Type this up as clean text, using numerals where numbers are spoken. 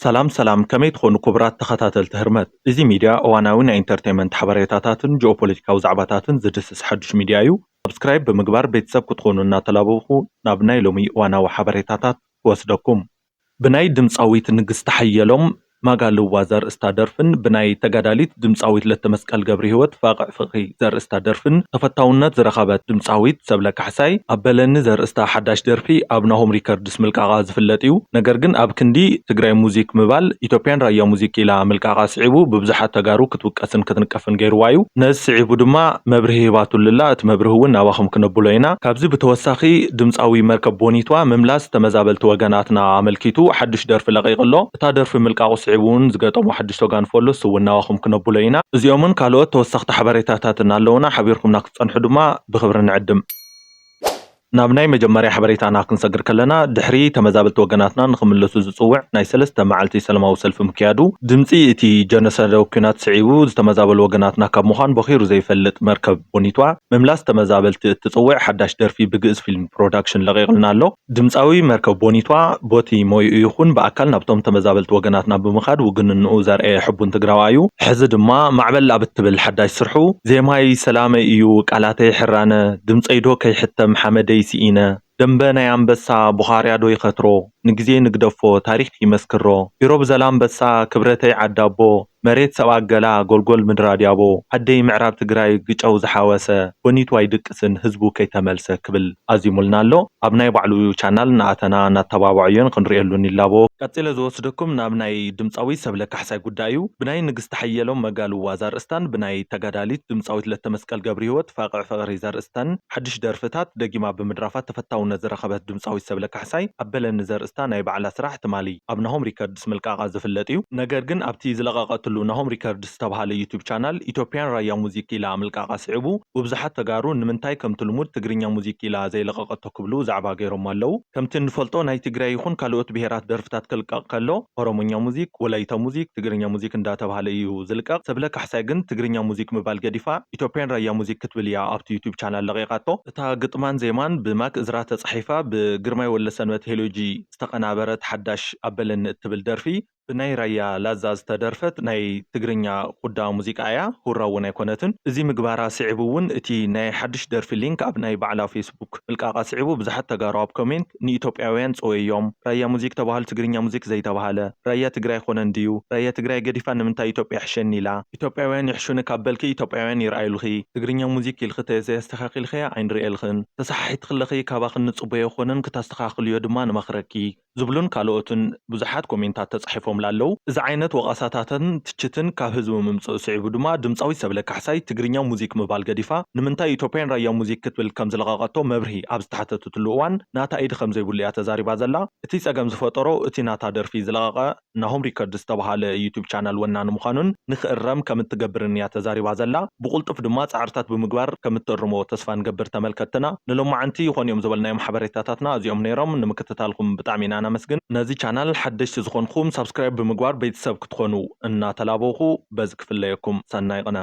ሰላም ከመይ ትኾኑ ክቡራት ተኸታተልቲ ህርመት እዚ ሚድያ እዋናዊ ናይ ኢንተርቴይንመንት ሓበሬታታትን ጂኦፖለቲካዊ ዛዕባታትን ዝድስስ ሓዱሽ ሚድያ እዩ። ሰብስክራይብ ብምግባር ቤተሰብ ክትኾኑ እናተላበብኹ ናብ ናይ ሎሚ እዋናዊ ሓበሬታታት ክወስደኩም። ብናይ ድምፃዊት ንግስቲ ሓየሎም ማጋልዋ ዘርእስታ ደርፍን ብናይ ተጋዳሊት ድምፃዊት ለተመስቀል ገብሪ ህይወት ፋቅዕ ፍቅሪ ዘርእስታ ደርፍን ተፈታውነት ዝረኸበት ድምፃዊት ሰብለ ካሕሳይ ኣበለኒ ዘርእስታ ሓዳሽ ደርፊ ኣብ ናሆም ሪከርድስ ምልቃቃ ዝፍለጥ እዩ። ነገር ግን ኣብ ክንዲ ትግራይ ሙዚክ ምባል ኢትዮጵያን ራያ ሙዚክ ኢላ ምልቃቃ ስዒቡ ብብዙሓት ተጋሩ ክትውቀስን ክትንቀፍን ገይርዋ እዩ። ነዚ ስዒቡ ድማ መብርሂ ሂባቱልላ እቲ መብርሂ እውን ናባኹም ክነብሎ ኢና። ካብዚ ብተወሳኺ ድምፃዊ መርከብ ቦኒቷ ምምላስ ተመዛበልቲ ወገናትና ኣመልኪቱ ሓዱሽ ደርፊ ለቂቕሎ እታ ደርፊ ምልቃቁ ስዒቡን ዝገጠሙ ሓዱሽ ወጋን ፈሎስ እውን ናባኹም ክነብሎ ኢና። እዚኦምን ካልኦት ተወሳኽቲ ሓበሬታታትን ኣለውና ሓቢርኩምና ክትፀንሑ ድማ ብክብሪ ንዕድም። ናብ ናይ መጀመርያ ሓበሬታና ክንሰግር ከለና ድሕሪ ተመዛበልቲ ወገናትና ንክምለሱ ዝፅውዕ ናይ 3 መዓልቲ ሰላማዊ ሰልፊ ምክያዱ ድምፂ እቲ ጀኖሳይዳዊ ኩናት ስዒቡ ዝተመዛበሉ ወገናትና ካብ ምዃን በኺሩ ዘይፈልጥ መርከብ ቦኒቷ ምምላስ ተመዛበልቲ እትፅውዕ ሓዳሽ ደርፊ ብግእዝ ፊልም ፕሮዳክሽን ለቂቕልና ኣሎ። ድምፃዊ መርከብ ቦኒቷ ቦቲ ሞይኡ ይኹን ብኣካል ናብቶም ተመዛበልቲ ወገናትና ብምኻድ ውግንንኡ ዘርአየ ሕቡን ትግራዋይ እዩ። ሕዚ ድማ ማዕበል ኣብ እትብል ሓዳሽ ስርሑ ዜማይ ሰላመይ እዩ ቃላተይ ሕራነ ድምፀይዶ ከይሕተም ሓመደይ ሲኢነ ደንበ ናይ አንበሳ ቡኻርያዶ ይኸትሮ ንግዜ ንግደፎ ታሪክ ይመስክሮ ቢሮብ ዘላንበሳ ክብረተይ ዓዳቦ መሬት ሰባገላ ጎልጎል ምድራ ዲያቦ ዓደይ ምዕራብ ትግራይ ግጨው ዝሓወሰ ቦኒቱ አይድቅስን ህዝቡ ከይተመልሰ ክብል አዚሙልና ኣሎ። ኣብ ናይ ባዕሉ ቻናል ናኣተና እናተባባዕዮን ክንሪኤሉን ይላቦ። ቀፂለ ዝወስደኩም ናብ ናይ ድምፃዊ ሰብለ ካሕሳይ ጉዳይ እዩ። ብናይ ንግስቲ ሓየሎም መጋልዋ ዘርእስታን ብናይ ተጋዳሊት ድምፃዊት ለተመስቀል ገብሪ ህይወት ፋቅዕ ፍቅሪ ዘርእስታን ሓድሽ ደርፍታት ደጊማ ብምድራፋት ተፈታውነት ዝረኸበት ድምፃዊት ሰብለ ካሕሳይ ኣበለኒ ዘርእስታ ናይ ባዕላ ስራሕ ትማሊ ኣብ ናሆም ሪከርድስ ምልቃቃ ዝፍለጥ እዩ። ነገር ግን ኣብቲ ዝለቀቀትሉ ናሆም ሪከርድስ ዝተባሃለ ዩቲዩብ ቻናል ኢትዮጵያን ራያ ሙዚክ ኢላ ምልቃቃ ስዒቡ ወብዛሓት ተጋሩ ንምንታይ ከምቲ ልሙድ ትግርኛ ሙዚክ ኢላ ዘይለቀቀቶ ክብሉ ዛዕባ ገይሮም ኣለው። ከምቲ እንፈልጦ ናይ ትግራይ ይኹን ካልኦት ብሄራት ደርፍታት ክልቀቅ ከሎ ኦሮሞኛ ሙዚክ፣ ወላይታ ሙዚክ፣ ትግርኛ ሙዚክ እንዳተባሃለ እዩ ዝልቀቅ። ሰብለ ካሕሳይ ግን ትግርኛ ሙዚክ ምባል ገዲፋ ኢትዮጵያን ራያ ሙዚክ ክትብል እያ ኣብቲ ዩቲዩብ ቻናል ለቂቃቶ። እታ ግጥማን ዜማን ብማክ እዝራ ተፃሒፋ ብግርማይ ወለሰንበት ሄሎጂ ዝተቀናበረት ሓዳሽ ኣበለኒ እትብል ደርፊ ብናይ ራያ ላዛ ዝተደርፈት ናይ ትግርኛ ቁዳ ሙዚቃ እያ። ሁራ እውን ኣይኮነትን። እዚ ምግባራ ስዒቡ እውን እቲ ናይ ሓድሽ ደርፊ ሊንክ ኣብ ናይ ባዕላ ፌስቡክ ምልቃቃ ስዒቡ ብዙሓት ተጋሩ ኣብ ኮሜንት ንኢትዮጵያውያን ፀወዮም ራያ ሙዚክ ተባሃሉ ትግርኛ ሙዚክ ዘይተባሃለ ራያ ትግራይ ኮነ እንድዩ ራያ ትግራይ ገዲፋ ንምንታይ ኢትዮጵያ ሕሸኒ ኢላ ኢትዮጵያውያን ይሕሹኒ ካብበልኪ ኢትዮጵያውያን ይርአዩልኺ ትግርኛ ሙዚክ ኢልኺ ተዘይስተኻኺልኺ ኣይንሪኤልኽን ተሰሓሒት ክለኺ ካባኽን ንፅበዮ ኮነን ክተስተኻኽልዮ ድማ ንመኽረኪ ዝብሉን ካልኦትን ብዙሓት ኮሜንታት ተጻሒፎም ላለው እዚ ዓይነት ወቀሳታትን ትችትን ካብ ህዝቢ ምምፅኡ ስዒቡ ድማ ድምፃዊ ሰብለ ካሕሳይ ትግርኛ ሙዚክ ምባል ገዲፋ ንምንታይ ኢትዮጵያን ራያ ሙዚክ ክትብል ከም ዝለቀቀቶ መብርሂ ኣብ ዝተሓተተሉ እዋን ናታ ኢድ ከም ዘይብሉ እያ ተዛሪባ ዘላ። እቲ ፀገም ዝፈጠሮ እቲ ናታ ደርፊ ዝለቀቀ ናሆም ሪከርድ ዝተባሃለ ዩቲዩብ ቻናል ወናኒ ምዃኑን ንክእረም ከም እትገብርን እያ ተዛሪባ ዘላ። ብቁልጡፍ ድማ ፃዕርታት ብምግባር ከም እትርሞ ተስፋ ንገብር ተመልከትና። ንሎማዓንቲ ይኾን እዮም ዝበልናዮም ሓበሬታታትና እዚኦም ነይሮም። ንምክትታልኩም ብጣዕሚ ኢና ነመስግን። ነዚ ቻናል ሓደሽቲ ዝኾንኩም ሰብስክራይብ ብምግባር ቤተሰብ ክትኾኑ እናተላበኹ በዚ ክፍለየኩም ሰናይ ቅነ